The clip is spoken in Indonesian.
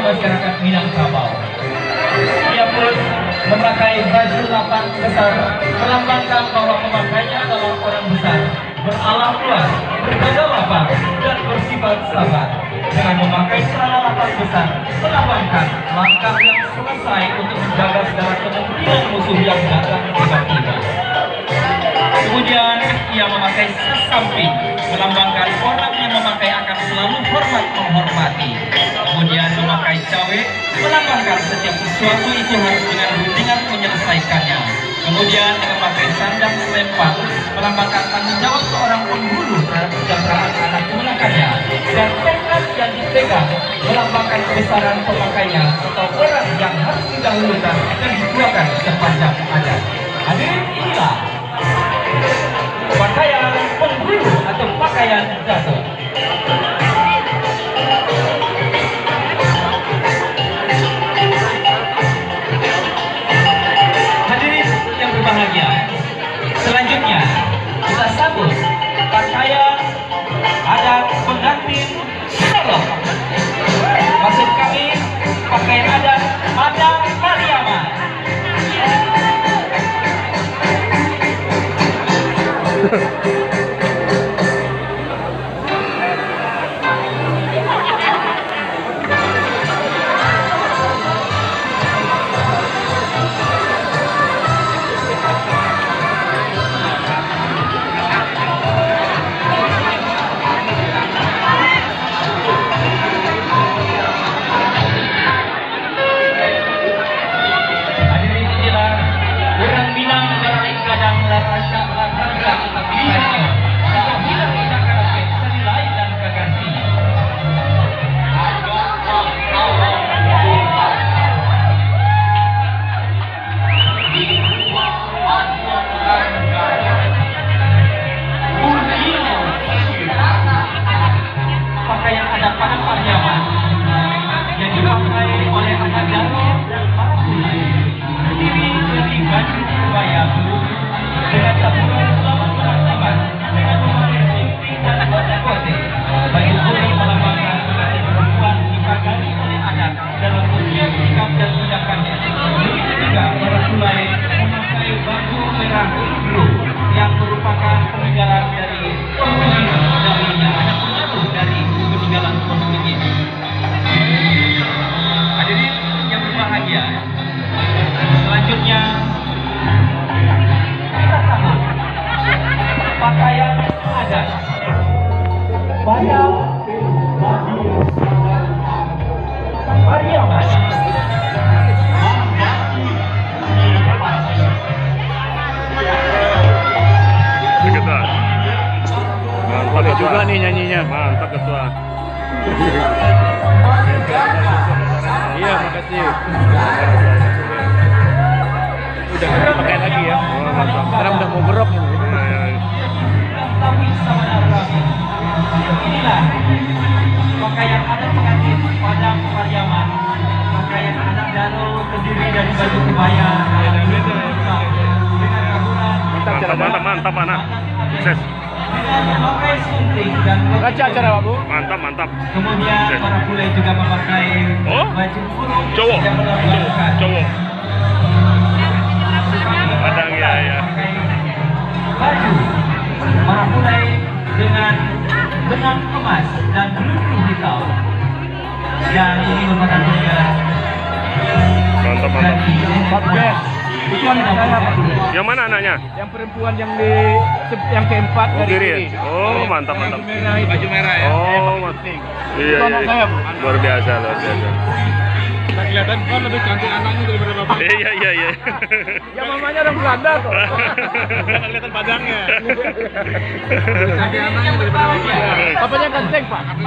masyarakat Minangkabau. Ia pun memakai baju lapang besar, melambangkan bahwa pemakainya adalah orang besar, beralam luas, berdada lapang, dan bersifat sabar. Dengan memakai celana lapang besar, melambangkan langkah yang selesai untuk menjaga segala kemungkinan musuh yang datang tiba-tiba. Kemudian ia memakai sesamping, melambangkan orang yang memakai akan selalu hormat menghormati. Kemudian memakai cawe, melambangkan setiap sesuatu itu harus dengan rundingan menyelesaikannya. Kemudian memakai sandang selempang, melambangkan tanggung jawab seorang penghulu terhadap kesejahteraan anak kemenakannya. Dan tongkat yang dipegang melambangkan kebesaran pemakainya atau orang yang harus didahulukan dan dituakan sepanjang adat. Hadirin, inilah pakaian penghulu atau pakaian datuk. Hadirin yang berbahagia, selanjutnya kita sambut pakaian adat pengantin Solo. Maksud kami pakaian adat Pariaman. Pakaian adat pada Pariaman yang dipakai oleh anak danau dan para mulai terdiri dari baju kebaya dengan taburan selamat bersahabat dengan memakai sunting dan kote-kote. Baju putih melambangkan sebagai perempuan dipagari oleh adat dalam setiap sikap dan tindakannya. Begitu juga para mulai memakai baju merah biru yang merupakan peninggalan dari Portugis dahulunya, ada pengaruh dari peninggalan Portugis. Hadirin yang berbahagia, selanjutnya kita sambut pakaian adat pada Pariaman. Ketua. Mantap juga nih nyanyinya. Mantap ketua. Iya, makasih. Udah nggak pakai lagi ya. Oh, mantap. Sekarang udah mau berok ini. Tapi sama Nabi, inilah pakaian adat pengantin pada Pariaman. Pakaian adat danau terdiri dari baju kebaya dengan kaburan. Mantap anak. Sukses. Dengan memakai sunting dan Baca acara Pak Bu. Mantap. kemudian para bule juga memakai baju kurung Cowok. yang melambangkan Padang ya. memakai baju para bule dengan benang emas dan belunggu hitam yang ini merupakan peninggalan Mantap. dari Pak Bes. Itu anak saya Pak. Yang mana anaknya? Yang perempuan yang keempat dari Kiri kiri. ya? Oh, mantap. Baju merah ya. Oh, mantap. Iya. Itu anak saya Bu. Luar biasa. Kelihatan kan lebih cantik anaknya daripada bapak. Iya. Ya mamanya orang Belanda kok. Kelihatan padangnya. Cantik anaknya daripada bapaknya. Bapaknya ganteng Pak.